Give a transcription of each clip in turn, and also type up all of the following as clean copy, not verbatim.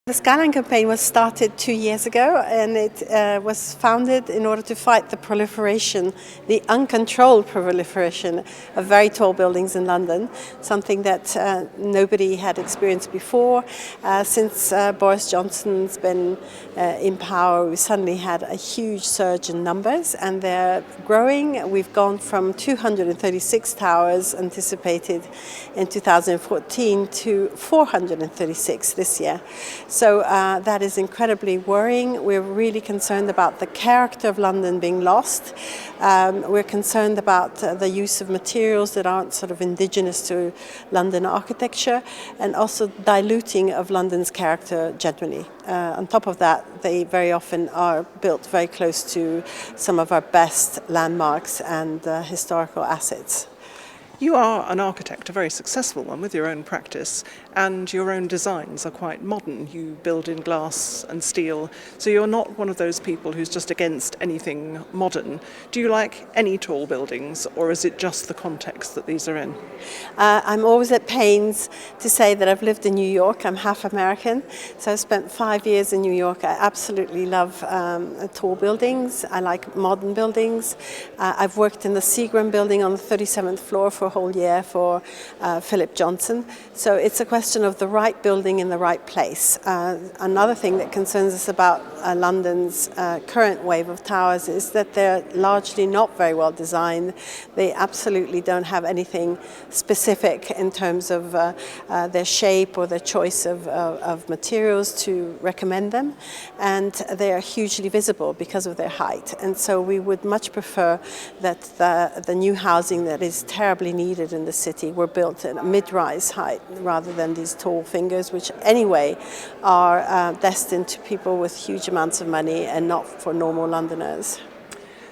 The Skyline Campaign was started 2 years ago, and it was founded in order to fight the proliferation, the uncontrolled proliferation of very tall buildings in London, something that nobody had experienced before. Since Boris Johnson's been in power, we suddenly had a huge surge in numbers, and they're growing. We've gone from 236 towers anticipated in 2014 to 436 this year. So that is incredibly worrying. We're really concerned about the character of London being lost. We're concerned about the use of materials that aren't sort of indigenous to London architecture, and also diluting of London's character generally. On top of that, they very often are built very close to some of our best landmarks and historical assets. You are an architect, a very successful one, with your own practice, and your own designs are quite modern. You build in glass and steel, so you're not one of those people who's just against anything modern. Do you like any tall buildings, or is it just the context that these are in? I'm always at pains to say that I've lived in New York. I'm half American, so I spent 5 years in New York. I absolutely love tall buildings. I like modern buildings. I've worked in the Seagram building on the 37th floor for a whole year for Philip Johnson. So it's a question of the right building in the right place. Another thing that concerns us about London's current wave of towers is that they're largely not very well designed. They absolutely don't have anything specific in terms of their shape or their choice of materials to recommend them, and they are hugely visible because of their height. And so we would much prefer that the new housing that is terribly needed in the city were built at a mid-rise height rather than these tall fingers, which anyway are destined to people with huge amounts of money and not for normal Londoners.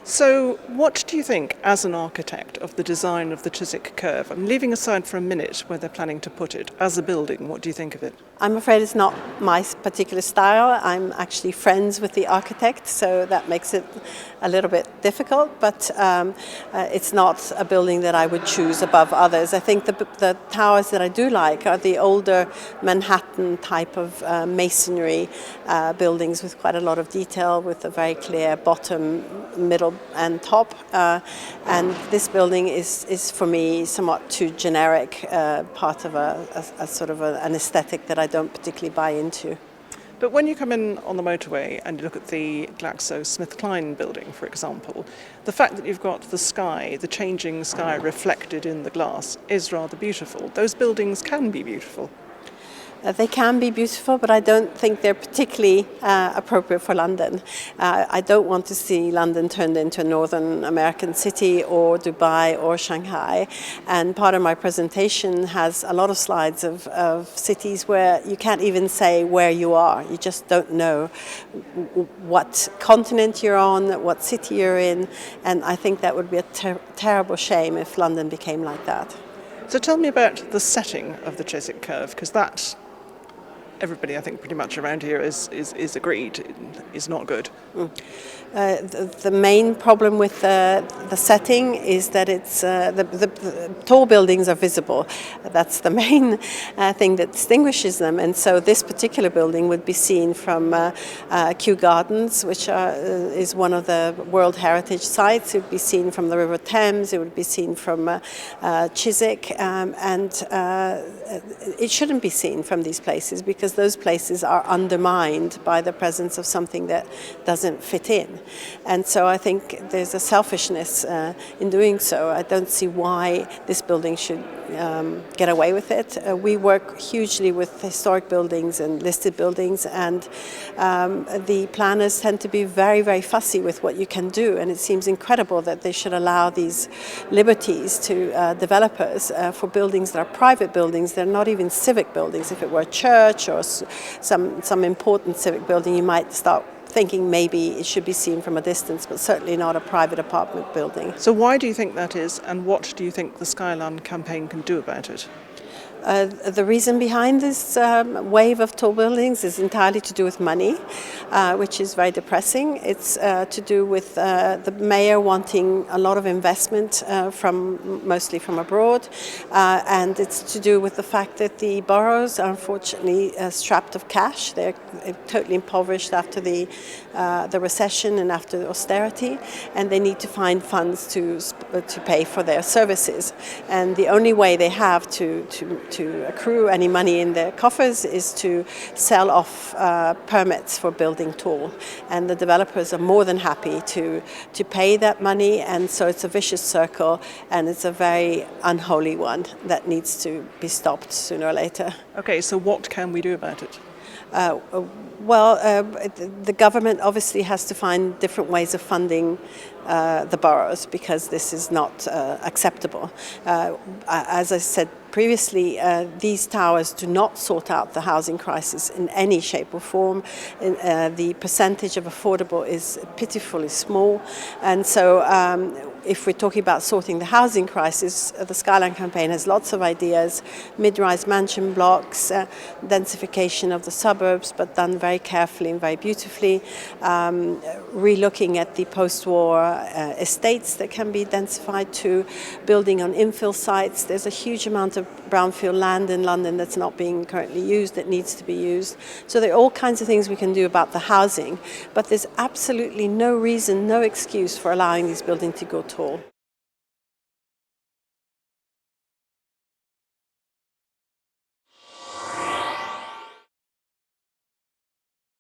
So what do you think, as an architect, of the design of the Chiswick Curve? I'm leaving aside for a minute where they're planning to put it. As a building, what do you think of it? I'm afraid it's not my particular style. I'm actually friends with the architect, so that makes it a little bit difficult, but it's not a building that I would choose above others. I think the towers that I do like are the older Manhattan type of masonry buildings with quite a lot of detail, with a very clear bottom, middle and top, and this building is for me somewhat too generic, part of a sort of an aesthetic that I don't particularly buy into. But when you come in on the motorway and you look at the GlaxoSmithKline building, for example, the fact that you've got the sky, the changing sky reflected in the glass, is rather beautiful. Those buildings can be beautiful. They can be beautiful, but I don't think they're particularly appropriate for London. I don't want to see London turned into a Northern American city or Dubai or Shanghai. And part of my presentation has a lot of slides of cities where you can't even say where you are. You just don't know what continent you're on, what city you're in. And I think that would be a terrible shame if London became like that. So tell me about the setting of the Chiswick Curve, because that, everybody I think pretty much around here is agreed is not good. The main problem with the setting is that it's the tall buildings are visible. That's the main thing that distinguishes them. And so this particular building would be seen from Kew Gardens, which is one of the World Heritage Sites. It would be seen from the River Thames. It would be seen from Chiswick, and it shouldn't be seen from these places because those places are undermined by the presence of something that doesn't fit in. And so I think there's a selfishness in doing so. I don't see why this building should get away with it. We work hugely with historic buildings and listed buildings, and the planners tend to be very, very fussy with what you can do, and it seems incredible that they should allow these liberties to developers for buildings that are private buildings. They're not even civic buildings. If it were a church or some important civic building, you might start thinking maybe it should be seen from a distance, but certainly not a private apartment building. So why do you think that is, and what do you think the Skyline Campaign can do about it? The reason behind this wave of tall buildings is entirely to do with money, which is very depressing. It's to do with the mayor wanting a lot of investment mostly from abroad, and it's to do with the fact that the boroughs are unfortunately strapped of cash. They're totally impoverished after the recession and after the austerity, and they need to find funds to pay for their services. And the only way they have to accrue any money in their coffers is to sell off permits for building tall. And the developers are more than happy to pay that money, and so it's a vicious circle, and it's a very unholy one that needs to be stopped sooner or later. Okay, so what can we do about it? The government obviously has to find different ways of funding the boroughs, because this is not acceptable. As I said previously, these towers do not sort out the housing crisis in any shape or form. The percentage of affordable is pitifully small, and so if we're talking about sorting the housing crisis, the Skyline Campaign has lots of ideas: mid-rise mansion blocks, densification of the suburbs, but done very carefully and very beautifully, re-looking at the post-war estates that can be densified to, building on infill sites. There's a huge amount of brownfield land in London that's not being currently used, that needs to be used. So there are all kinds of things we can do about the housing, but there's absolutely no reason, no excuse for allowing these buildings to go tall.